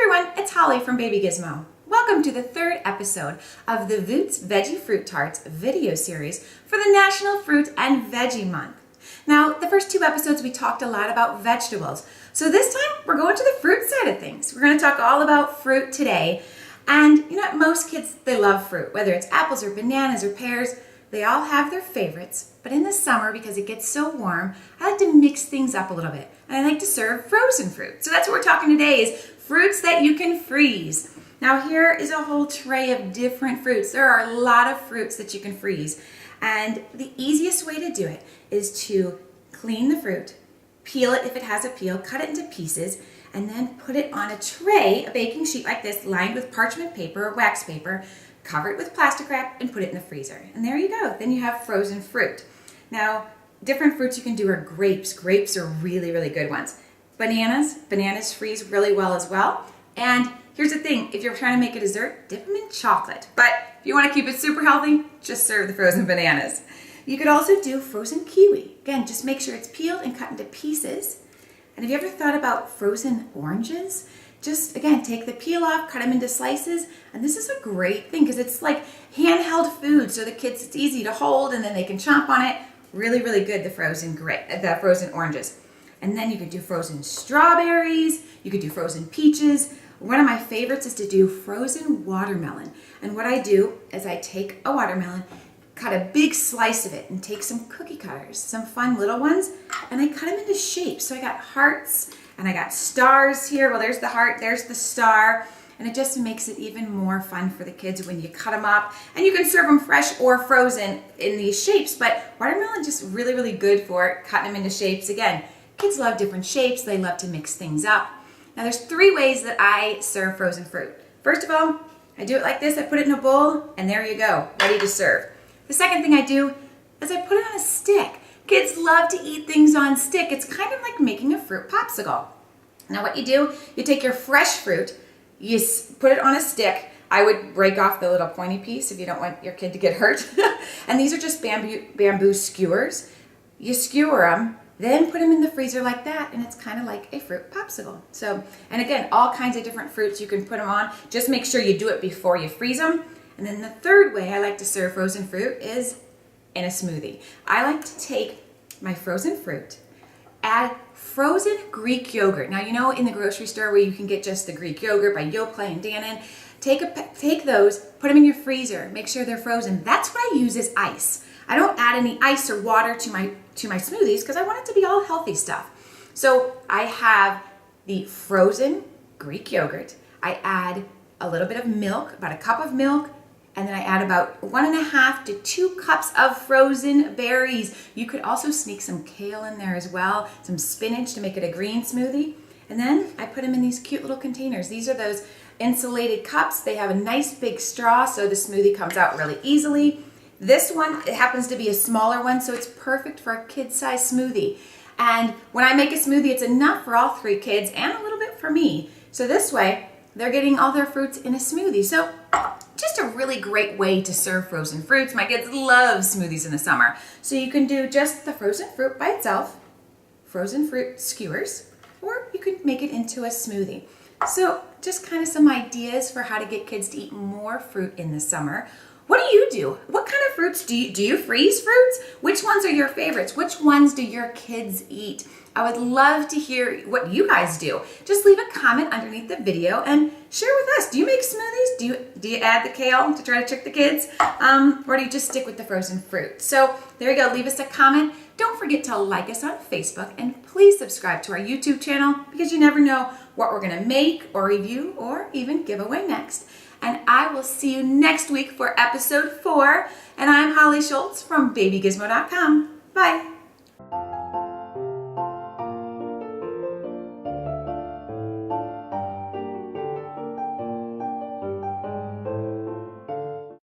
everyone, it's Holly from Baby Gizmo. Welcome to the third episode of the Voots Veggie-Fruit Tarts video series for the National Fruit and Veggie Month. Now, the first two episodes we talked a lot about vegetables, so this time we're going to the fruit side of things. We're going to talk all about fruit today. And you know what, most kids, they love fruit, whether it's apples or bananas or pears. They all have their favorites, but in the summer, because it gets so warm, I like to mix things up a little bit, and I like to serve frozen fruit. So that's what we're talking today is fruits that you can freeze. Now here is a whole tray of different fruits. There are a lot of fruits that you can freeze, and the easiest way to do it is to clean the fruit, peel it if it has a peel, cut it into pieces, and then put it on a tray, a baking sheet like this, lined with parchment paper or wax paper, cover it with plastic wrap, and put it in the freezer. And there you go. Then you have frozen fruit. Now, different fruits you can do are grapes. Grapes are really, really good ones. Bananas freeze really well as well. And here's the thing, if you're trying to make a dessert, dip them in chocolate. But if you want to keep it super healthy, just serve the frozen bananas. You could also do frozen kiwi. Again, just make sure it's peeled and cut into pieces. And have you ever thought about frozen oranges? Just, again, take the peel off, cut them into slices, and this is a great thing because it's like handheld food, so the kids, it's easy to hold, and then they can chomp on it. Really, really good, the frozen oranges. And then you could do frozen strawberries, you could do frozen peaches. One of my favorites is to do frozen watermelon. And what I do is I take a watermelon, cut a big slice of it, and take some cookie cutters, some fun little ones, and I cut them into shapes. So I got hearts, and I got stars here. Well, there's the heart, there's the star, and it just makes it even more fun for the kids when you cut them up. And you can serve them fresh or frozen in these shapes, but watermelon is just really, really good for cutting them into shapes. Again, kids love different shapes. They love to mix things up. Now, there's three ways that I serve frozen fruit. First of all, I do it like this. I put it in a bowl, and there you go, ready to serve. The second thing I do is I put it on a stick. Kids love to eat things on stick. It's kind of like making a fruit popsicle. Now what you do, you take your fresh fruit, you put it on a stick. I would break off the little pointy piece if you don't want your kid to get hurt. And these are just bamboo skewers. You skewer them, then put them in the freezer like that, and it's kind of like a fruit popsicle. So, and again, all kinds of different fruits you can put them on. Just make sure you do it before you freeze them. And then the third way I like to serve frozen fruit is in a smoothie. I like to take my frozen fruit, add frozen Greek yogurt. Now, you know in the grocery store where you can get just the Greek yogurt by Yoplait and Dannon, take those, put them in your freezer, make sure they're frozen. That's what I use as ice. I don't add any ice or water to my smoothies because I want it to be all healthy stuff. So I have the frozen Greek yogurt. I add a little bit of milk, about a cup of milk, and then I add about 1.5 to 2 cups of frozen berries. You could also sneak some kale in there as well, some spinach to make it a green smoothie. And then I put them in these cute little containers. These are those insulated cups. They have a nice big straw, so the smoothie comes out really easily. This one, it happens to be a smaller one, so it's perfect for a kid-sized smoothie. And when I make a smoothie, it's enough for all 3 kids and a little bit for me. So this way, they're getting all their fruits in a smoothie. So just a really great way to serve frozen fruits. My kids love smoothies in the summer. So you can do just the frozen fruit by itself, frozen fruit skewers, or you could make it into a smoothie. So just kind of some ideas for how to get kids to eat more fruit in the summer. What do you do? What kind of fruits do you freeze fruits? Which ones are your favorites? Which ones do your kids eat? I would love to hear what you guys do. Just leave a comment underneath the video and share with us. Do you make smoothies? Do you add the kale to try to trick the kids? Or do you just stick with the frozen fruit? So there you go. Leave us a comment. Don't forget to like us on Facebook and please subscribe to our YouTube channel because you never know what we're going to make or review or even give away next. And I will see you next week for episode 4. And I'm Holly Schultz from babygizmo.com. Bye.